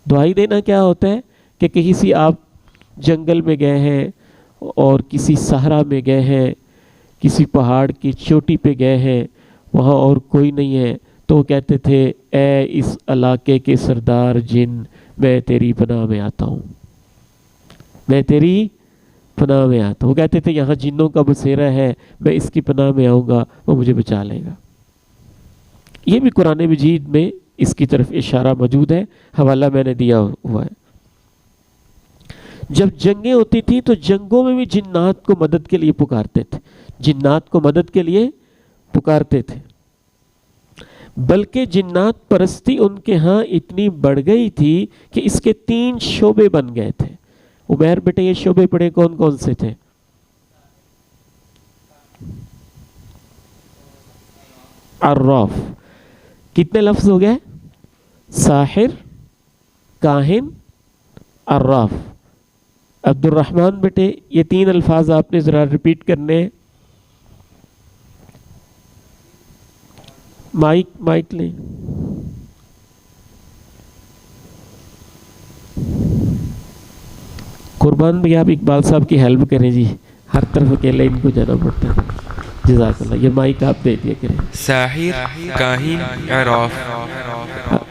دہائی دینا کیا ہوتا ہے کہ کسی آپ جنگل میں گئے ہیں اور کسی صحرا میں گئے ہیں، کسی پہاڑ کی چوٹی پہ گئے ہیں، وہاں اور کوئی نہیں ہے، تو وہ کہتے تھے اے اس علاقے کے سردار جن، میں تیری پناہ میں آتا ہوں، میں تیری پناہ میں آتا ہوں۔ وہ کہتے تھے یہاں جنوں کا بسیرا ہے، میں اس کی پناہ میں آؤں گا وہ مجھے بچا لے گا۔ یہ بھی قرآن مجید میں اس کی طرف اشارہ موجود ہے، حوالہ میں نے دیا ہوا ہے۔ جب جنگیں ہوتی تھیں تو جنگوں میں بھی جنات کو مدد کے لیے پکارتے تھے، جنات کو مدد کے لیے پکارتے تھے، بلکہ جنات پرستی ان کے ہاں اتنی بڑھ گئی تھی کہ اس کے 3 شعبے بن گئے تھے۔ عمیر بیٹے یہ شعبے پڑھے کون کون سے تھے؟ عراف، کتنے لفظ ہو گئے؟ ساحر، کاہن، عراف۔ عبد الرحمن بیٹے یہ 3 الفاظ آپ نے ذرا ریپیٹ کرنے ہیں۔ مائک لیں. قربان بھی آپ اقبال صاحب کی ہیلپ کریں جی, ہر طرف اکیلے ان کو جانا پڑتا ہے. جزاک اللہ. یہ مائک آپ دے دیا کریں. ساحر, کاہن, عراف.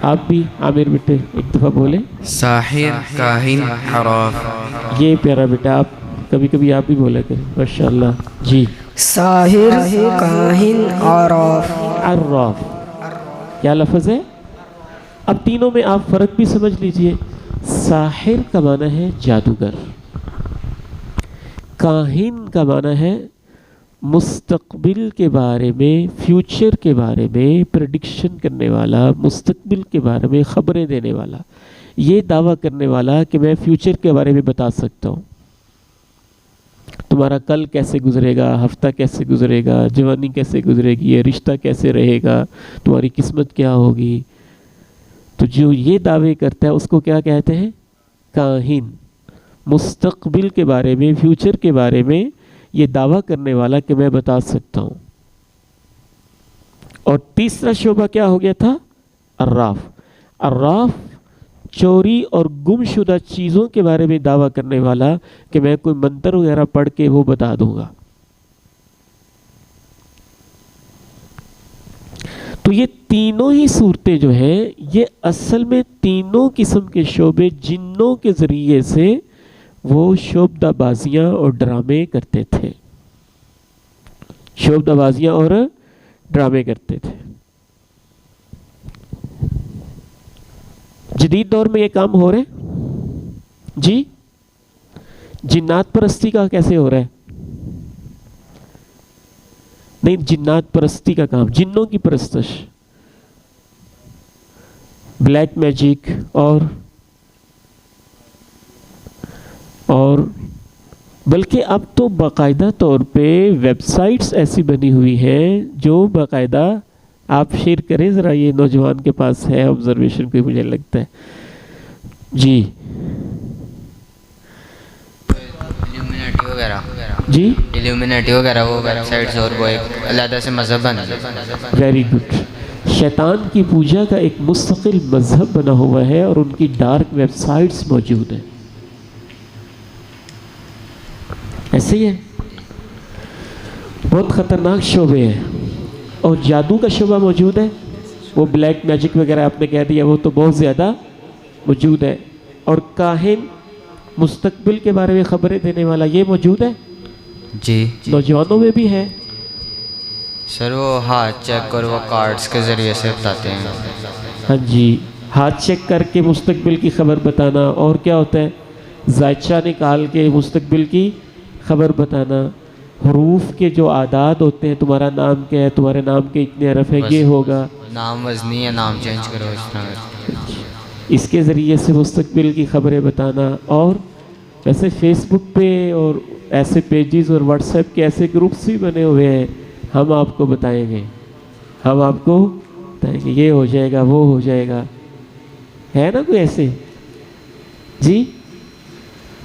آپ بھی عامر بیٹے ایک دفعہ بولیں. ساحر, کاہن, عراف. یہ پیارا بیٹا, آپ کبھی کبھی آپ بھی بولا کریں. ماشاء اللہ جی. ساحر, کاہن, عراف. عراف کیا لفظ ہے؟ اب تینوں میں آپ فرق بھی سمجھ لیجئے. ساحر کا معنی ہے جادوگر, کاہن کا معنی ہے مستقبل کے بارے میں, فیوچر کے بارے میں پریڈکشن کرنے والا, مستقبل کے بارے میں خبریں دینے والا, یہ دعویٰ کرنے والا کہ میں فیوچر کے بارے میں بتا سکتا ہوں. تمہارا کل کیسے گزرے گا, ہفتہ کیسے گزرے گا, جوانی کیسے گزرے گی, یہ رشتہ کیسے رہے گا, تمہاری قسمت کیا ہوگی. تو جو یہ دعوے کرتا ہے اس کو کیا کہتے ہیں؟ کاہن. مستقبل کے بارے میں, فیوچر کے بارے میں یہ دعویٰ کرنے والا کہ میں بتا سکتا ہوں. اور تیسرا شعبہ کیا ہو گیا تھا؟ عراف. عراف چوری اور گم شدہ چیزوں کے بارے میں دعویٰ کرنے والا کہ میں کوئی منتر وغیرہ پڑھ کے وہ بتا دوں گا. تو یہ تینوں ہی صورتیں جو ہیں یہ اصل میں تینوں قسم کے شعبے جنوں کے ذریعے سے وہ شعبدہ بازیاں اور ڈرامے کرتے تھے. شعبدہ بازیاں اور ڈرامے کرتے تھے. جدید دور میں یہ کام ہو رہے ہیں جی. جنات پرستی کا کیسے ہو رہا ہے؟ نہیں, جنات پرستی کا کام, جنوں کی پرستش, بلیک میجک اور بلکہ اب تو باقاعدہ طور پہ ویب سائٹس ایسی بنی ہوئی ہیں جو باقاعدہ, آپ شیئر کریں ذرا, یہ نوجوان کے پاس ہے آبزرویشن کوئی مجھے لگتا ہے جی. جی ایلومینیٹی وغیرہ وہ ویب سائٹس اور وہ ایک علیحدہ سے مذہب بنا. Very good. شیطان کی پوجا کا ایک مستقل مذہب بنا ہوا ہے اور ان کی ڈارک ویب سائٹس موجود ہیں. ایسے ہی ہے, بہت خطرناک شعبے ہیں. اور جادو کا شعبہ موجود ہے, وہ بلیک میجک وغیرہ آپ نے کہہ دیا, وہ تو بہت زیادہ موجود ہے. اور کاہن, مستقبل کے بارے میں خبریں دینے والا, یہ موجود ہے جی. نوجوانوں میں بھی ہے. سر وہ ہاتھ چیک اور وہ کارڈز کے ذریعے سے بتاتے ہیں. ہاں جی, ہاتھ چیک کر کے مستقبل کی خبر بتانا. اور کیا ہوتا ہے؟ ذائچہ نکال کے مستقبل کی خبر بتانا. حروف کے جو اعداد ہوتے ہیں, تمہارا نام کیا ہے, تمہارے نام کے اتنے حرف ہیں, یہ ہوگا. نام وزنی ہے, نام چینج کرو اس طرح. اس کے ذریعے سے مستقبل کی خبریں بتانا. اور ویسے فیس بک پہ اور ایسے پیجز اور واٹس ایپ کے ایسے گروپس بھی بنے ہوئے ہیں, ہم آپ کو بتائیں گے, ہم آپ کو بتائیں گے, یہ ہو جائے گا, وہ ہو جائے گا. ہے نا کوئی ایسے جی؟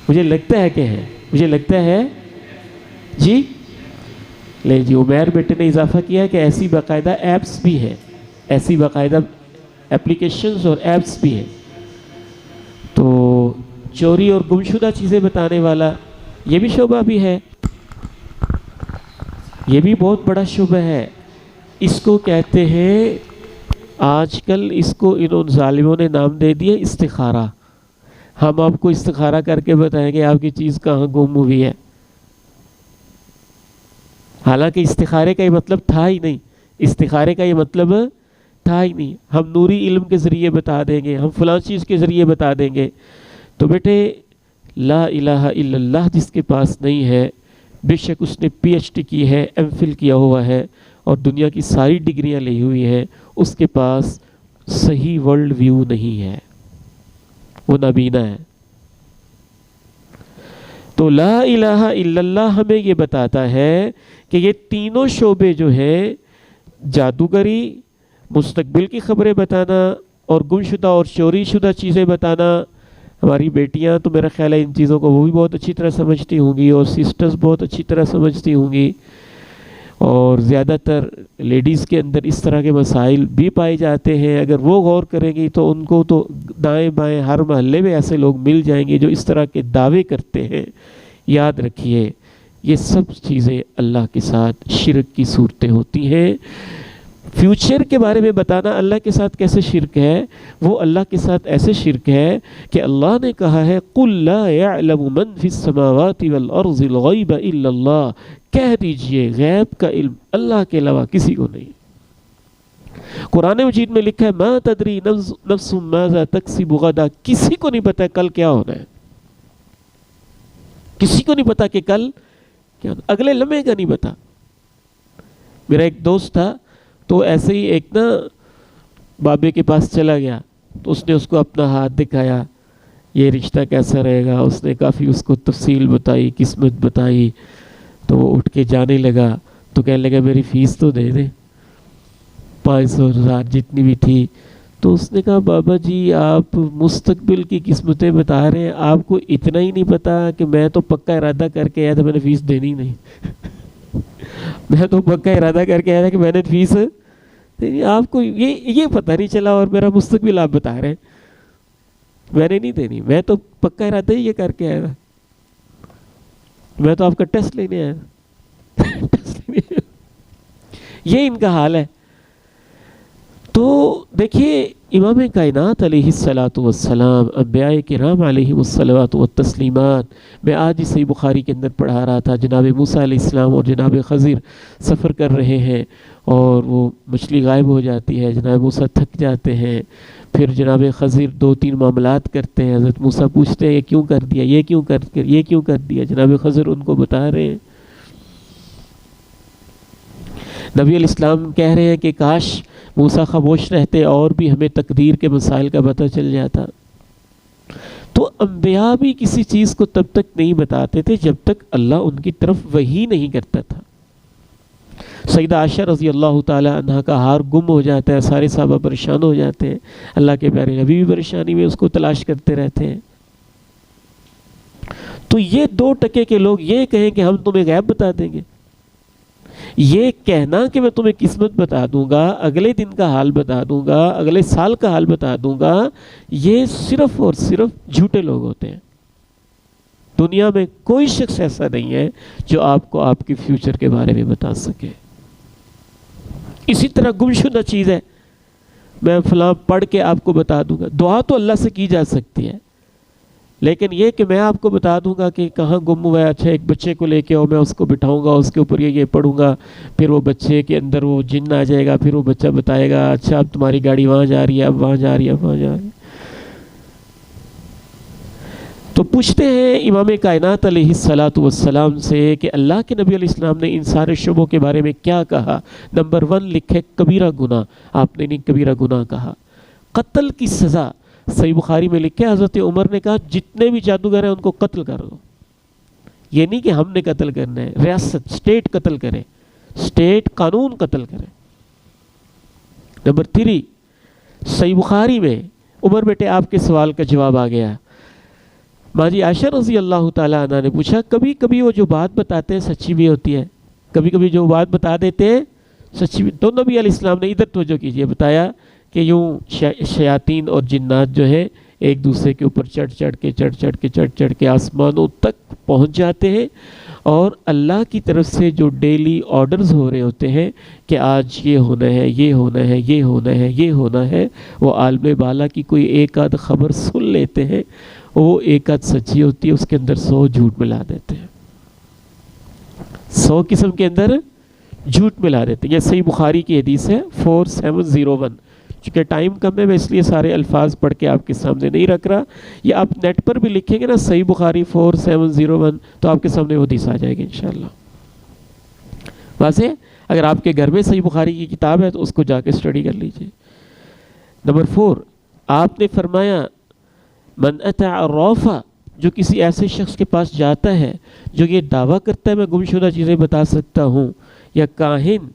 مجھے لگتا ہے کہ ہے, مجھے لگتا ہے جی. لے جی, عمیر بیٹے نے اضافہ کیا کہ ایسی باقاعدہ ایپس بھی ہیں, ایسی باقاعدہ اپلیکیشنز اور ایپس بھی ہیں. تو چوری اور گمشدہ چیزیں بتانے والا, یہ بھی شعبہ بھی ہے, یہ بھی بہت بڑا شعبہ ہے. اس کو کہتے ہیں, آج کل اس کو ان ظالموں نے نام دے دیا استخارہ. ہم آپ کو استخارہ کر کے بتائیں گے آپ کی چیز کہاں گم ہوئی ہے. حالانکہ استخارے کا یہ مطلب تھا ہی نہیں, استخارے کا یہ مطلب تھا ہی نہیں. ہم نوری علم کے ذریعے بتا دیں گے, ہم فلاں چیز کے ذریعے بتا دیں گے. تو بیٹے, لا الہ الا اللہ جس کے پاس نہیں ہے, بے شک اس نے پی ایچ ڈی کی ہے, ایم فل کیا ہوا ہے اور دنیا کی ساری ڈگریاں لی ہوئی ہیں, اس کے پاس صحیح ورلڈ ویو نہیں ہے, وہ نابینا ہے. تو لا الہ الا اللہ ہمیں یہ بتاتا ہے کہ یہ تینوں شعبے جو ہیں, جادوگری, مستقبل کی خبریں بتانا اور گمشدہ اور چوری شدہ چیزیں بتانا. ہماری بیٹیاں تو میرا خیال ہے ان چیزوں کو وہ بھی بہت اچھی طرح سمجھتی ہوں گی, اور سسٹرز بہت اچھی طرح سمجھتی ہوں گی. اور زیادہ تر لیڈیز کے اندر اس طرح کے مسائل بھی پائے جاتے ہیں. اگر وہ غور کریں گی تو ان کو تو دائیں بائیں ہر محلے میں ایسے لوگ مل جائیں گے جو اس طرح کے دعوے کرتے ہیں. یاد رکھیے یہ سب چیزیں اللہ کے ساتھ شرک کی صورتیں ہوتی ہیں. فیوچر کے بارے میں بتانا اللہ کے ساتھ کیسے شرک ہے؟ وہ اللہ کے ساتھ ایسے شرک ہے کہ اللہ نے کہا ہے قُلْ لَا يَعْلَمُ مَنْ فِي السَّمَاوَاتِ وَالْأَرْضِ الْغَيْبَ إِلَّا اللَّهُ. کہہ دیجئے غیب کا علم اللہ کے علاوہ کسی کو نہیں. قرآن مجید میں لکھا ہے مَا تَدْرِي نَفْسٌ مَاذَا تَكْسِبُ غَدًا. کسی کو نہیں پتا کل کیا ہونا ہے. کسی کو نہیں پتا کہ کل کیا ہونا. اگلے لمحے کا نہیں پتا. میرا ایک دوست تھا تو ایسے ہی ایک نا بابے کے پاس چلا گیا تو اس نے اس کو اپنا ہاتھ دکھایا یہ رشتہ کیسا رہے گا. اس نے کافی اس کو تفصیل بتائی قسمت بتائی تو وہ اٹھ کے جانے لگا تو کہنے لگا میری فیس تو دے دیں 500,000 جتنی بھی تھی. تو اس نے کہا بابا جی آپ مستقبل کی قسمتیں بتا رہے ہیں آپ کو اتنا ہی نہیں پتا کہ میں تو پکا ارادہ کر کے آیا تھا میں نے فیس دینی نہیں. میں تو پکا ارادہ کر کے آیا تھا کہ میں نے فیس آپ کو یہ پتہ نہیں چلا اور میرا مستقبل آپ بتا رہے ہیں میں نے نہیں دینی. میں تو پکا ارادہ ہی یہ کر کے آیا تھا. میں تو آپ کا ٹیسٹ لینے آیا تھا. یہ ان کا حال ہے. تو دیکھیے امام کائنات علیہ الصلاۃ والسلام انبیاء کرام علیہ الصلوات والتسلیمات. میں آج ہی صحیح بخاری کے اندر پڑھا رہا تھا جناب موسیٰ علیہ السلام اور جناب خضر سفر کر رہے ہیں اور وہ مچھلی غائب ہو جاتی ہے. جناب موسیٰ تھک جاتے ہیں. پھر جناب خضر 2-3 معاملات کرتے ہیں. حضرت موسیٰ پوچھتے ہیں یہ کیوں کر دیا یہ کیوں کر دیا. جناب خضر ان کو بتا رہے ہیں. نبی علیہ السلام کہہ رہے ہیں کہ کاش موسیٰ خاموش رہتے اور بھی ہمیں تقدیر کے مسائل کا پتہ چل جاتا. تو انبیاء بھی کسی چیز کو تب تک نہیں بتاتے تھے جب تک اللہ ان کی طرف وحی نہیں کرتا تھا. سیدہ عائشہ رضی اللہ تعالی عنہ کا ہار گم ہو جاتا ہے. سارے صحابہ پریشان ہو جاتے ہیں. اللہ کے پیارے نبی بھی پریشانی میں اس کو تلاش کرتے رہتے ہیں. تو یہ 2 ٹکے کے لوگ یہ کہیں کہ ہم تمہیں غیب بتا دیں گے. یہ کہنا کہ میں تمہیں قسمت بتا دوں گا اگلے دن کا حال بتا دوں گا اگلے سال کا حال بتا دوں گا یہ صرف اور صرف جھوٹے لوگ ہوتے ہیں. دنیا میں کوئی شخص ایسا نہیں ہے جو آپ کو آپ کی فیوچر کے بارے میں بتا سکے. اسی طرح گمشدہ چیز ہے میں فلاں پڑھ کے آپ کو بتا دوں گا. دعا تو اللہ سے کی جا سکتی ہے لیکن یہ کہ میں آپ کو بتا دوں گا کہ کہاں گم ہوا ہے. اچھا ایک بچے کو لے کے آؤ میں اس کو بٹھاؤں گا اس کے اوپر یہ پڑھوں گا پھر وہ بچے کے اندر وہ جن آ جائے گا پھر وہ بچہ بتائے گا اچھا اب تمہاری گاڑی وہاں جا رہی ہے اب وہاں جا رہی ہے اب وہاں جا رہی ہے. تو پوچھتے ہیں امام کائنات علیہ الصلاۃ والسلام سے کہ اللہ کے نبی علیہ السلام نے ان سارے شعبوں کے بارے میں کیا کہا. نمبر 1 لکھے کبیرہ گناہ. آپ نے نہیں کبیرہ گناہ کہا. قتل کی سزا صحیح بخاری میں لکھے حضرت عمر نے کہا جتنے بھی جادوگر ہیں ان کو قتل کر دو. یہ نہیں کہ ہم نے قتل کرنا ہے. ریاست اسٹیٹ قتل کرے اسٹیٹ قانون قتل کرے. نمبر 3 صحیح بخاری میں عمر بیٹے آپ کے سوال کا جواب آ گیا. ماں جی عائشہ رضی اللہ تعالیٰ عنہ نے پوچھا کبھی کبھی وہ جو بات بتاتے ہیں سچی بھی ہوتی ہے کبھی کبھی جو بات بتا دیتے ہیں سچی بھی. تو نبی علیہ السلام نے ادھر توجہ کیجئے بتایا کہ یوں شیاطین اور جنات جو ہے ایک دوسرے کے اوپر چڑھ کے آسمانوں تک پہنچ جاتے ہیں اور اللہ کی طرف سے جو ڈیلی آرڈرز ہو رہے ہوتے ہیں کہ آج یہ ہونا ہے یہ ہونا ہے یہ ہونا ہے یہ ہونا ہے وہ عالم بالا کی کوئی ایک آدھ خبر سن لیتے ہیں. وہ ایک آدھ سچی ہوتی ہے اس کے اندر 100 جھوٹ ملا دیتے ہیں 100 قسم کے اندر جھوٹ ملا دیتے ہیں. یہ صحیح بخاری کی حدیث ہے 4701. چونکہ ٹائم کم ہے میں اس لیے سارے الفاظ پڑھ کے آپ کے سامنے نہیں رکھ رہا. یہ آپ نیٹ پر بھی لکھیں گے نا صحیح بخاری 4701 تو آپ کے سامنے وہ حدیث آ جائے گی انشاءاللہ. واضح اگر آپ کے گھر میں صحیح بخاری کی کتاب ہے تو اس کو جا کے اسٹڈی کر لیجئے. نمبر 4 آپ نے فرمایا من اتى عرافا جو کسی ایسے شخص کے پاس جاتا ہے جو یہ دعویٰ کرتا ہے میں گمشدہ چیزیں بتا سکتا ہوں یا کاہن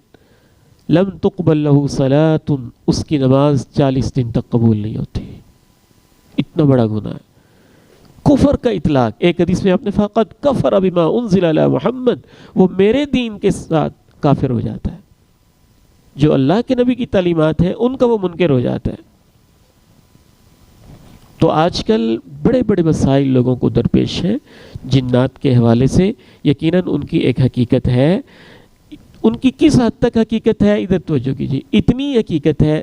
لم تقبل له صلاۃ اس کی نماز 40 دن تک قبول نہیں ہوتی. اتنا بڑا گناہ ہے. کفر کا اطلاق ایک حدیث میں آپ نے فقط کفر بما انزل علی محمد وہ میرے دین کے ساتھ کافر ہو جاتا ہے، جو اللہ کے نبی کی تعلیمات ہیں ان کا وہ منکر ہو جاتا ہے۔ تو آج کل بڑے بڑے مسائل لوگوں کو درپیش ہیں جنات کے حوالے سے۔ یقیناً ان کی ایک حقیقت ہے، ان کی کس حد تک حقیقت ہے ادھر توجہ کیجیے۔ اتنی حقیقت ہے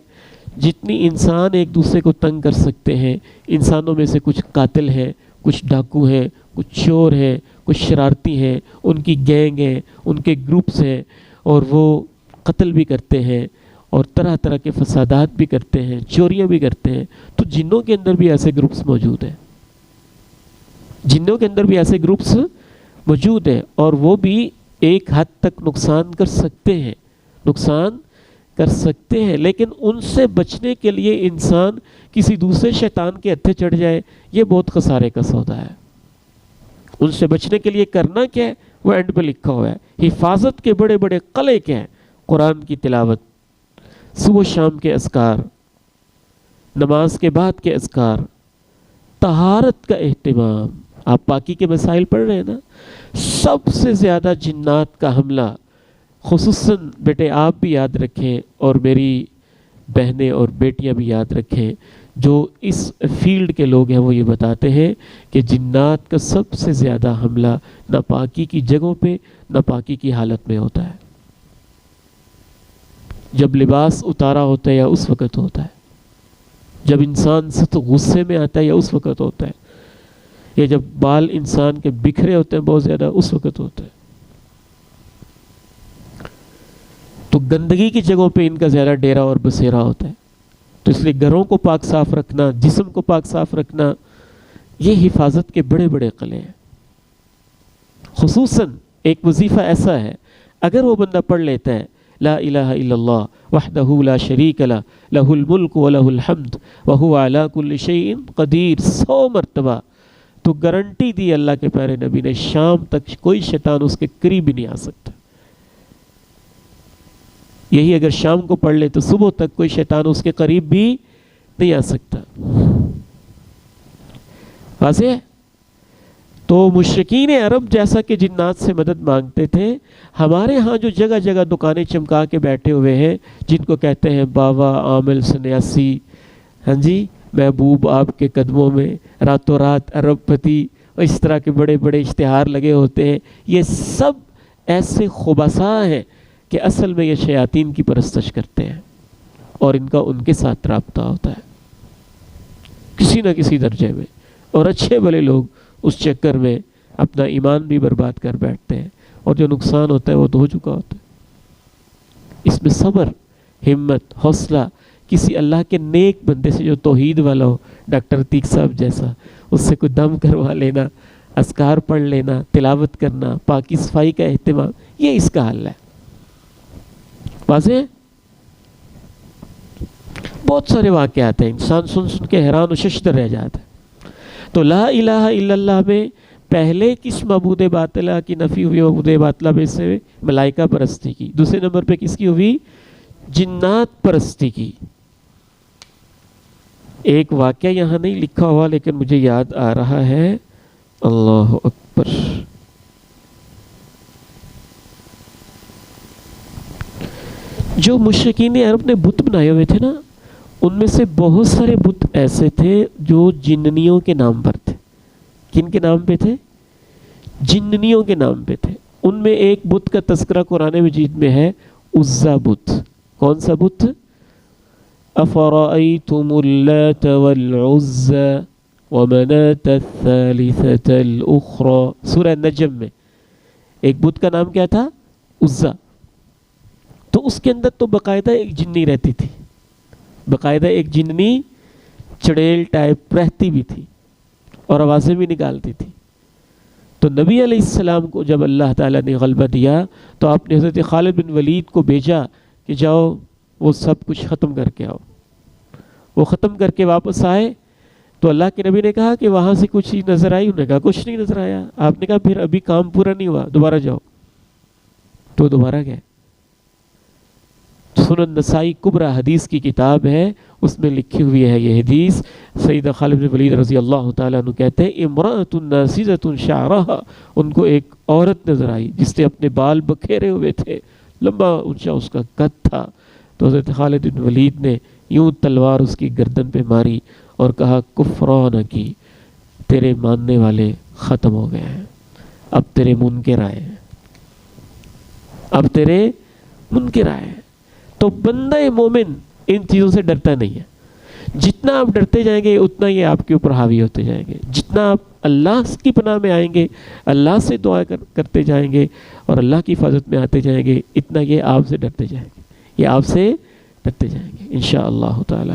جتنی انسان ایک دوسرے کو تنگ کر سکتے ہیں۔ انسانوں میں سے کچھ قاتل ہیں، کچھ ڈاکو ہیں، کچھ چور ہیں، کچھ شرارتی ہیں، ان کی گینگ ہیں، ان کے گروپس ہیں، اور وہ قتل بھی کرتے ہیں اور طرح طرح کے فسادات بھی کرتے ہیں، چوریاں بھی کرتے ہیں۔ تو جنوں کے اندر بھی ایسے گروپس موجود ہیں، جنوں کے اندر بھی ایسے گروپس موجود ہیں، اور وہ بھی ایک حد تک نقصان کر سکتے ہیں، نقصان کر سکتے ہیں، لیکن ان سے بچنے کے لیے انسان کسی دوسرے شیطان کے ہتھے چڑھ جائے، یہ بہت خسارے کا سودا ہے۔ ان سے بچنے کے لیے کرنا کیا ہے، وہ اینڈ پہ لکھا ہوا ہے۔ حفاظت کے بڑے بڑے قلعے کیا ہیں؟ قرآن کی تلاوت، صبح و شام کے اذکار، نماز کے بعد کے اذکار، طہارت کا اہتمام۔ آپ پاکی کے مسائل پڑھ رہے ہیں نا؟ سب سے زیادہ جنات کا حملہ، خصوصاً بیٹے آپ بھی یاد رکھیں اور میری بہنیں اور بیٹیاں بھی یاد رکھیں، جو اس فیلڈ کے لوگ ہیں وہ یہ بتاتے ہیں کہ جنات کا سب سے زیادہ حملہ ناپاکی کی جگہوں پہ، ناپاکی کی حالت میں ہوتا ہے۔ جب لباس اتارا ہوتا ہے یا اس وقت ہوتا ہے، جب انسان سخت غصے میں آتا ہے یا اس وقت ہوتا ہے، یا جب بال انسان کے بکھرے ہوتے ہیں بہت زیادہ، اس وقت ہوتا ہے۔ تو گندگی کی جگہوں پہ ان کا زیادہ ڈیرا اور بسیرا ہوتا ہے۔ تو اس لیے گھروں کو پاک صاف رکھنا، جسم کو پاک صاف رکھنا، یہ حفاظت کے بڑے بڑے قلعے ہیں۔ خصوصاً ایک وظیفہ ایسا ہے، اگر وہ بندہ پڑھ لیتا ہے لا الہ الا اللہ وحدہ لا شریک لہ لہ الملک ولہ الحمد وہو علی کل شیء قدیر 100 مرتبہ، تو گارنٹی دی اللہ کے پیارے نبی نے، شام تک کوئی شیطان اس کے قریب بھی نہیں آ سکتا۔ یہی اگر شام کو پڑھ لے تو صبح تک کوئی شیطان اس کے قریب بھی نہیں آ سکتا۔ واضح ہے؟ تو مشرکین عرب جیسا کہ جنات سے مدد مانگتے تھے، ہمارے ہاں جو جگہ جگہ دکانیں چمکا کے بیٹھے ہوئے ہیں، جن کو کہتے ہیں بابا، عامل، سنیاسی، ہاں جی، محبوب آپ کے قدموں میں، راتوں رات ارب پتی، اس طرح کے بڑے بڑے اشتہار لگے ہوتے ہیں، یہ سب ایسے خبثاء ہیں کہ اصل میں یہ شیاطین کی پرستش کرتے ہیں، اور ان کا ان کے ساتھ رابطہ ہوتا ہے کسی نہ کسی درجے میں، اور اچھے بھلے لوگ اس چکر میں اپنا ایمان بھی برباد کر بیٹھتے ہیں، اور جو نقصان ہوتا ہے وہ تو ہو چکا ہوتا ہے۔ اس میں صبر، ہمت، حوصلہ، کسی اللہ کے نیک بندے سے جو توحید والا ہو، ڈاکٹر عتیق صاحب جیسا، اس سے کوئی دم کروا لینا، اذکار پڑھ لینا، تلاوت کرنا، پاکی صفائی کا اہتمام، یہ اس کا حل ہے۔ واضح ہے؟ بہت سارے واقعات ہیں، انسان سن سن کے حیران و ششدر رہ جاتا ہے۔ تو لا الہ الا اللہ میں پہلے کس معبود باطلہ کی نفی ہوئی؟ معبود باطلہ میں سے ملائکہ پرستی کی۔ دوسرے نمبر پہ کس کی ہوئی؟ جنات پرستی کی۔ ایک واقعہ یہاں نہیں لکھا ہوا لیکن مجھے یاد آ رہا ہے، اللہ اکبر، جو مشرکین عرب نے بت بنائے ہوئے تھے نا، ان میں سے بہت سارے بت ایسے تھے جو جننیوں کے نام پر تھے۔ کن کے نام پہ تھے؟ جننیوں کے نام پہ تھے۔ ان میں ایک بت کا تذکرہ قرآن مجید میں ہے، عزا بت۔ کون سا بت؟ افرأیتم اللات والعزا ومناة الثالثة الاخرى، سورہ نجم میں ایک بت کا نام کیا تھا؟ عزا۔ تو اس کے اندر تو باقاعدہ ایک جنی رہتی تھی، باقاعدہ ایک جننی چڑیل ٹائپ رہتی بھی تھی اور آوازیں بھی نکالتی تھی۔ تو نبی علیہ السلام کو جب اللہ تعالیٰ نے غلبہ دیا تو آپ نے حضرت خالد بن ولید کو بھیجا کہ جاؤ وہ سب کچھ ختم کر کے آؤ۔ وہ ختم کر کے واپس آئے تو اللہ کے نبی نے کہا کہ وہاں سے کچھ چیز نظر آئی؟ انہوں نے کہا کچھ نہیں نظر آیا۔ آپ نے کہا پھر ابھی کام پورا نہیں ہوا، دوبارہ جاؤ۔ تو دوبارہ گئے۔ سنن نسائی کبریٰ حدیث کی کتاب ہے، اس میں لکھی ہوئی ہے یہ حدیث۔ سیدہ خالد بن ولید رضی اللہ تعالیٰ عنہ کہتے ہیں، امرأۃ ناسزۃ شعرها، ان کو ایک عورت نظر آئی جس نے اپنے بال بکھیرے ہوئے تھے، لمبا اونچا اس کا قد تھا. تو حضرت خالد بن ولید نے یوں تلوار اس کی گردن پہ ماری اور کہا کفران کی، تیرے ماننے والے ختم ہو گئے ہیں، اب تیرے منکر آئے ہیں، اب تیرے منکر آئے ہیں. تو بندہ مومن ان چیزوں سے ڈرتا نہیں ہے. جتنا آپ ڈرتے جائیں گے اتنا یہ آپ کے اوپر حاوی ہوتے جائیں گے. جتنا آپ اللہ کی پناہ میں آئیں گے، اللہ سے دعا کرتے جائیں گے اور اللہ کی حفاظت میں آتے جائیں گے، اتنا یہ آپ سے ڈرتے جائیں گے، یہ آپ سے ڈرتے جائیں گے انشاءاللہ تعالی.